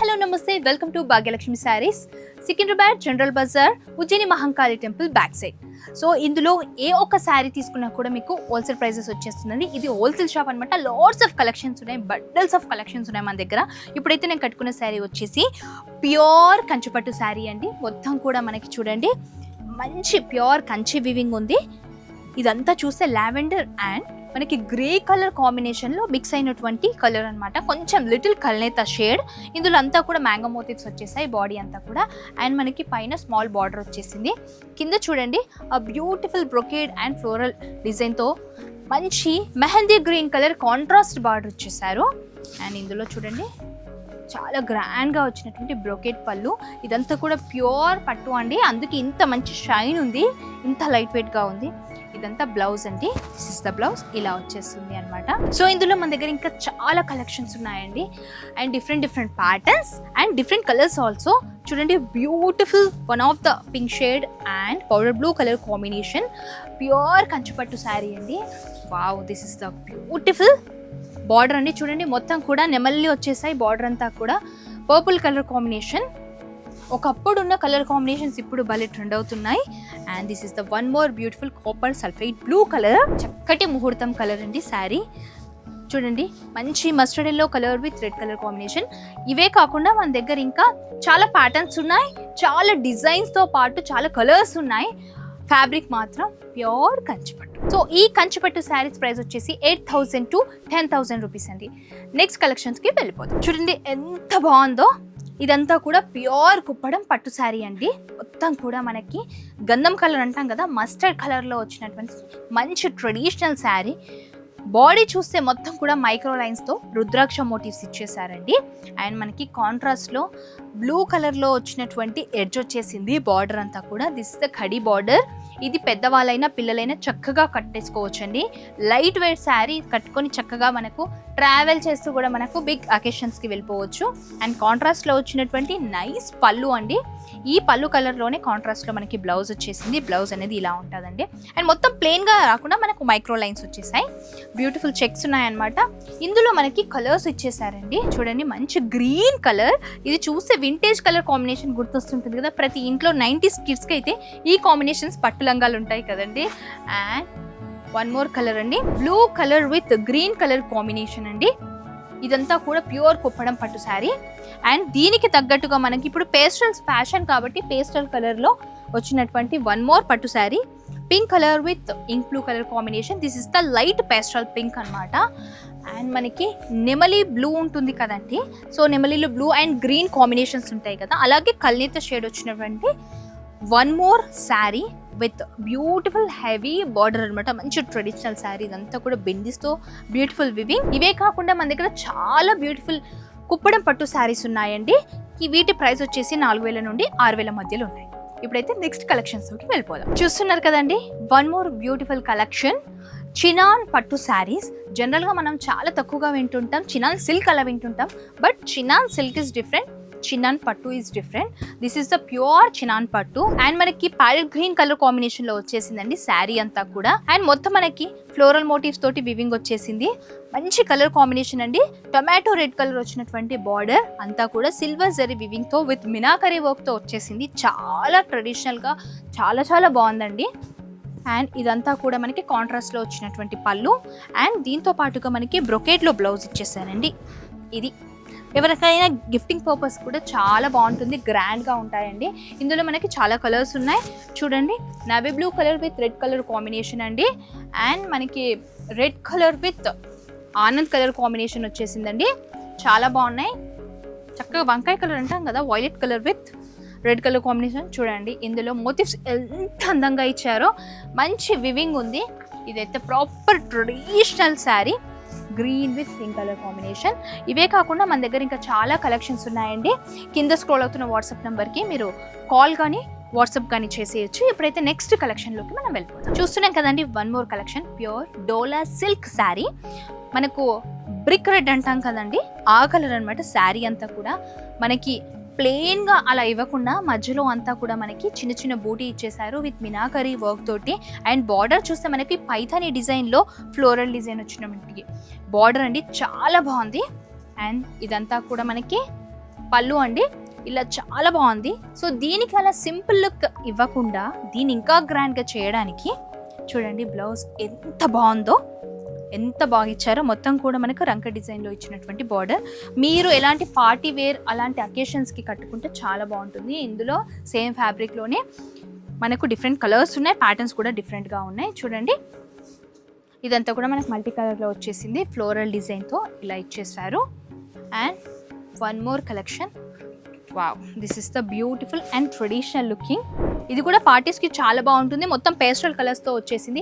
Hello namaste, welcome to Bhagyalakshmi sarees, Secunderabad general bazaar, Ujjaini Mahankali temple back side. So ఇందులో ఏ ఒక్క శారీ తీసుకున్నా కూడా మీకు హోల్సేల్ ప్రైజెస్ వచ్చేస్తుందండి. ఇది హోల్సేల్ షాప్ అనమాట. లాట్స్ ఆఫ్ కలెక్షన్స్ ఉన్నాయి, బండల్స్ ఆఫ్ కలెక్షన్స్ ఉన్నాయి మన దగ్గర. ఇప్పుడైతే నేను కట్టుకున్న శారీ వచ్చేసి ప్యూర్ కంచిపట్టు శారీ అండి. మొత్తం కూడా మనకి చూడండి మంచి ప్యూర్ కంచి వివింగ్ ఉంది. ఇదంతా చూస్తే లావెండర్ అండ్ మనకి గ్రే కలర్ కాంబినేషన్లో మిక్స్ అయినటువంటి కలర్ అనమాట. కొంచెం లిటిల్ కల్నేత షేడ్. ఇందులో అంతా కూడా మ్యాంగో మోటివ్స్ వచ్చేసాయి బాడీ అంతా కూడా. అండ్ మనకి పైన స్మాల్ బార్డర్ వచ్చేసింది. కింద చూడండి ఆ బ్యూటిఫుల్ బ్రొకేడ్ అండ్ ఫ్లోరల్ డిజైన్తో మంచి mehndi green colour contrast border వచ్చేసారు. అండ్ ఇందులో చూడండి చాలా గ్రాండ్గా వచ్చినటువంటి బ్రొకేట్ పళ్ళు. ఇదంతా కూడా ప్యూర్ పట్టు అండి, అందుకే ఇంత మంచి షైన్ ఉంది, ఇంత లైట్ వెయిట్గా ఉంది. ఇదంతా బ్లౌజ్ అండి. This is the blouse. ఇలా వచ్చేస్తుంది అనమాట. సో ఇందులో మన దగ్గర ఇంకా చాలా కలెక్షన్స్ ఉన్నాయండి, and different patterns and different colours also. చూడండి beautiful one of the pink shade and powder blue colour combination pure కంచిపట్టు శారీ అండి. Wow, this is the beautiful border అండి. చూడండి మొత్తం కూడా నెమల్లి వచ్చేసాయి. బార్డర్ అంతా కూడా పర్పుల్ కలర్ కాంబినేషన్. ఒకప్పుడు ఉన్న కలర్ కాంబినేషన్స్ ఇప్పుడు భలే ట్రెండ్ అవుతున్నాయి. And this is the one more beautiful copper sulphide blue colour. చక్కటి ముహూర్తం కలర్ అండి శారీ. చూడండి మంచి mustard yellow colour with red colour combination. ఇవే కాకుండా మన దగ్గర ఇంకా చాలా ప్యాటర్న్స్ ఉన్నాయి, చాలా డిజైన్స్తో పాటు చాలా కలర్స్ ఉన్నాయి. ఫ్యాబ్రిక్ మాత్రం ప్యూర్ కంచిపట్టు. సో ఈ కంచిపట్టు శారీస్ ప్రైస్ వచ్చేసి 8,000 to 10,000 రూపీస్ అండి. నెక్స్ట్ కలెక్షన్స్కి వెళ్ళిపోతాం. చూడండి ఎంత బాగుందో. ఇదంతా కూడా ప్యూర్ కుప్పడం పట్టు శారీ అండి. మొత్తం కూడా మనకి గంధం కలర్ అంటాం కదా, మస్టర్డ్ కలర్లో వచ్చినటువంటి మంచి ట్రెడిషనల్ శారీ. బాడీ చూస్తే మొత్తం కూడా మైక్రో లైన్స్తో రుద్రాక్ష మోటివ్స్ ఇచ్చేసారండి. అండ్ మనకి కాంట్రాస్ట్లో బ్లూ కలర్లో వచ్చినటువంటి ఎడ్జ్ వచ్చేసింది. బార్డర్ అంతా కూడా this is the khadi border. ఇది పెద్దవాళ్ళైనా పిల్లలైనా చక్కగా కట్టేసుకోవచ్చండి. లైట్ వెయిట్ శారీ కట్టుకొని చక్కగా మనకు ట్రావెల్ చేస్తూ కూడా మనకు బిగ్ అకేషన్స్కి వెళ్ళిపోవచ్చు. అండ్ కాంట్రాస్ట్లో వచ్చినటువంటి నైస్ పళ్ళు అండి. ఈ పళ్ళు కలర్లోనే కాంట్రాస్ట్లో మనకి బ్లౌజ్ వచ్చేసింది. బ్లౌజ్ అనేది ఇలా ఉంటుందండి. అండ్ మొత్తం ప్లెయిన్గా రాకుండా మనకు మైక్రో లైన్స్ వచ్చేసాయి. బ్యూటిఫుల్ చెక్స్ ఉన్నాయన్నమాట. ఇందులో మనకి కలర్స్ ఇచ్చేసారండి. చూడండి మంచి గ్రీన్ కలర్. ఇది చూస్తే వింటేజ్ కలర్ కాంబినేషన్ గుర్తొస్తుంటుంది కదా, ప్రతి ఇంట్లో 90s కిడ్స్కి అయితే ఈ కాంబినేషన్స్ పట్టు లంగాలు ఉంటాయి కదండి. అండ్ వన్ మోర్ కలర్ అండి, blue colour with green colour combination అండి. ఇదంతా కూడా ప్యూర్ కుప్పడం పట్టు శారీ. అండ్ దీనికి తగ్గట్టుగా మనకి ఇప్పుడు పేస్టల్స్ ఫ్యాషన్ కాబట్టి పేస్టల్ కలర్లో వచ్చినటువంటి వన్ మోర్ పట్టు saree. Pink colour with ink blue colour combination. This is the light pastel pink అనమాట. అండ్ మనకి నెమలి బ్లూ ఉంటుంది కదండి. సో నెమలిలో బ్లూ అండ్ గ్రీన్ కాంబినేషన్స్ ఉంటాయి కదా, అలాగే కల్నేత షేడ్ వచ్చినటువంటి one more saree with beautiful heavy border అనమాట. మంచి ట్రెడిషనల్ శారీ. ఇదంతా కూడా బిందిస్తో బ్యూటిఫుల్ వివింగ్. ఇవే కాకుండా మన దగ్గర చాలా బ్యూటిఫుల్ కుప్పడం పట్టు శారీస్ ఉన్నాయండి. వీటి ప్రైస్ వచ్చేసి 4,000 నుండి 6,000 మధ్యలో ఉన్నాయి. ఇప్పుడైతే నెక్స్ట్ కలెక్షన్స్కి వెళ్ళిపోదాం. చూస్తున్నారు కదండి one more beautiful collection chinon పట్టు శారీస్. జనరల్గా మనం చాలా తక్కువగా వింటుంటాం చినాన్ సిల్క్ అలా వింటుంటాం, but chinon silk is different, chinon పట్టు is different. This is the pure chinon పట్టు. అండ్ మనకి ప్యారెట్ గ్రీన్ కలర్ కాంబినేషన్ లో వచ్చేసిందండి శారీ అంతా కూడా. అండ్ మొత్తం మనకి ఫ్లోరల్ మోటివ్స్ తోటి వివింగ్ వచ్చేసింది. మంచి కలర్ కాంబినేషన్ అండి. టొమాటో రెడ్ కలర్ వచ్చినటువంటి బార్డర్ అంతా కూడా సిల్వర్ జరీ వివింగ్ తో విత్ మినాకరీ వర్క్ తో వచ్చేసింది. చాలా ట్రెడిషనల్ గా చాలా బాగుందండి. అండ్ ఇదంతా కూడా మనకి కాంట్రాస్ట్ లో వచ్చినటువంటి పళ్ళు. అండ్ దీంతో పాటుగా మనకి బ్రొకేట్ లో బ్లౌజ్ ఇచ్చేసానండి. ఇది ఎవరికైనా గిఫ్టింగ్ పర్పస్ కూడా చాలా బాగుంటుంది, గ్రాండ్గా ఉంటాయండి. ఇందులో మనకి చాలా కలర్స్ ఉన్నాయి. చూడండి navy blue colour with red colour combination అండి. అండ్ మనకి red colour with Anand colour combination వచ్చేసిందండి. చాలా బాగున్నాయి. చక్కగా వంకాయ కలర్ అంటాం కదా, violet colour with red colour combination. చూడండి ఇందులో మోటివ్స్ ఎంత అందంగా ఇచ్చారో. మంచి వివింగ్ ఉంది. ఇదైతే proper traditional sari. Green with pink colour combination. ఇవే కాకుండా మన దగ్గర ఇంకా చాలా కలెక్షన్స్ ఉన్నాయండి. కింద స్క్రోల్ అవుతున్న వాట్సాప్ నెంబర్కి మీరు కాల్ కానీ వాట్సాప్ కానీ చేసేయచ్చు. ఇప్పుడైతే నెక్స్ట్ కలెక్షన్లోకి మనం వెళ్ళిపోతాం. చూస్తున్నాం కదండి వన్ మోర్ కలెక్షన్ ప్యూర్ డోలా సిల్క్ శారీ. మనకు బ్రిక్ రెడ్ అంటాం కదండి, ఆ కలర్ అనమాట. శారీ అంతా కూడా మనకి ప్లెయిన్గా అలా ఇవ్వకుండా మధ్యలో అంతా కూడా మనకి చిన్న బూటీ ఇచ్చేసారు విత్ మినాకరీ వర్క్ తోటి. అండ్ బార్డర్ చూస్తే మనకి పైథానీ డిజైన్లో ఫ్లోరల్ డిజైన్ వచ్చినటువంటి బార్డర్ అండి. చాలా బాగుంది. అండ్ ఇదంతా కూడా మనకి పళ్ళు అండి ఇలా చాలా బాగుంది. సో దీనికి అలా సింపుల్ లుక్ ఇవ్వకుండా దీన్ని ఇంకా గ్రాండ్గా చేయడానికి చూడండి బ్లౌజ్ ఎంత బాగుందో, ఎంత బాగా ఇచ్చారో. మొత్తం కూడా మనకు రంక డిజైన్లో ఇచ్చినటువంటి బార్డర్. మీరు ఎలాంటి పార్టీ వేర్ అలాంటి అకేషన్స్కి కట్టుకుంటే చాలా బాగుంటుంది. ఇందులో సేమ్ ఫ్యాబ్రిక్లోనే మనకు డిఫరెంట్ కలర్స్ ఉన్నాయి, ప్యాటర్న్స్ కూడా డిఫరెంట్గా ఉన్నాయి. చూడండి ఇదంతా కూడా మనకు మల్టీ కలర్లో వచ్చేసింది, ఫ్లోరల్ డిజైన్తో ఇలా ఇచ్చేసారు. And one more collection. Wow, this is the beautiful and traditional looking. ఇది కూడా పార్టీస్కి చాలా బాగుంటుంది. మొత్తం పేస్టల్ కలర్స్తో వచ్చేసింది.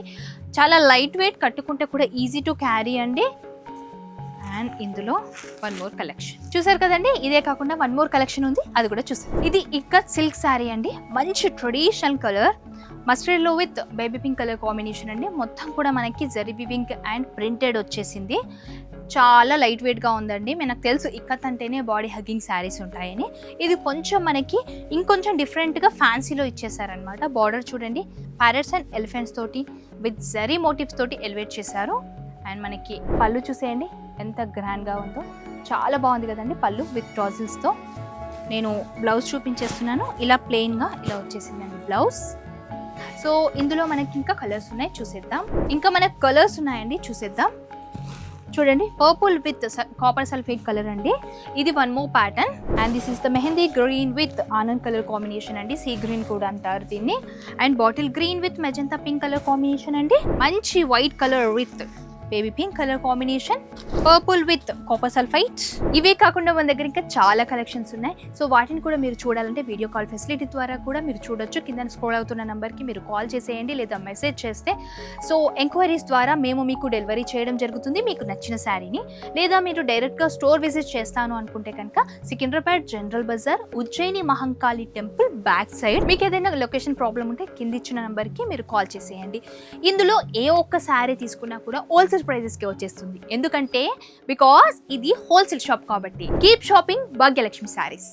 చాలా లైట్ వెయిట్, కట్టుకుంటే కూడా ఈజీ టు క్యారీ అండి. అండ్ ఇందులో వన్ మోర్ కలెక్షన్ చూసారు కదండి. ఇదే కాకుండా వన్ మోర్ కలెక్షన్ ఉంది, అది కూడా చూసారు. ఇది ఇక్కత్ సిల్క్ శారీ అండి. మంచి ట్రెడిషనల్ కలర్, మస్టర్డ్లో with baby pink colour combination అండి. మొత్తం కూడా మనకి జరీ వీవింగ్ అండ్ ప్రింటెడ్ వచ్చేసింది. చాలా లైట్ వెయిట్గా ఉందండి. మనకు తెలుసు ఇక్కత్ అంటేనే బాడీ హగ్గింగ్ శారీస్ ఉంటాయని. ఇది కొంచెం మనకి ఇంకొంచెం డిఫరెంట్గా ఫ్యాన్సీలో ఇచ్చేసారనమాట. బార్డర్ చూడండి ప్యారెట్స్ అండ్ ఎలిఫెంట్స్ తోటి విత్ జరీ మోటివ్స్ తోటి ఎలివేట్ చేశారు. అండ్ మనకి పళ్ళు చూసేయండి ఎంత గ్రాండ్గా ఉందో, చాలా బాగుంది కదండి పళ్ళు విత్ టాజిల్స్తో. నేను బ్లౌజ్ చూపించేస్తున్నాను. ఇలా ప్లెయిన్గా ఇలా వచ్చేసిందండి బ్లౌజ్. సో ఇందులో మనకి ఇంకా కలర్స్ ఉన్నాయి, చూసేద్దాం. ఇంకా మనకు కలర్స్ ఉన్నాయండి, చూసేద్దాం. చూడండి purple with copper sulphate colour అండి. ఇది one more pattern. And this is the mehndi green with Anand colour combination అండి. సీ గ్రీన్ కూడా అంటారు దీన్ని. And bottle green with magenta pink colour combination అండి. మంచి white colour with baby pink colour combination, purple with copper sulphite. ఇవే కాకుండా మన దగ్గర ఇంకా చాలా కలెక్షన్స్ ఉన్నాయి. సో వాటిని కూడా మీరు చూడాలంటే వీడియో కాల్ ఫెసిలిటీ ద్వారా కూడా మీరు చూడొచ్చు. కింద స్క్రోల్ అవుతున్న నెంబర్కి మీరు కాల్ చేసేయండి లేదా మెసేజ్ చేస్తే సో ఎంక్వైరీస్ ద్వారా మేము మీకు డెలివరీ చేయడం జరుగుతుంది మీకు నచ్చిన శారీని. లేదా మీరు డైరెక్ట్గా స్టోర్ విజిట్ చేస్తాను అనుకుంటే కనుక Secunderabad general bazaar Ujjaini Mahankali temple back side. మీకు ఏదైనా లొకేషన్ ప్రాబ్లం ఉంటే కింద ఇచ్చిన నెంబర్కి మీరు కాల్ చేసేయండి. ఇందులో ఏ ఒక్క శారీ తీసుకున్నా కూడా హోల్సేల్ ప్రైజెస్కి వచ్చేస్తుంది. ఎందుకంటే బికాస్ ఇది హోల్సేల్ షాప్ కాబట్టి. Keep shopping Bhagyalakshmi saris.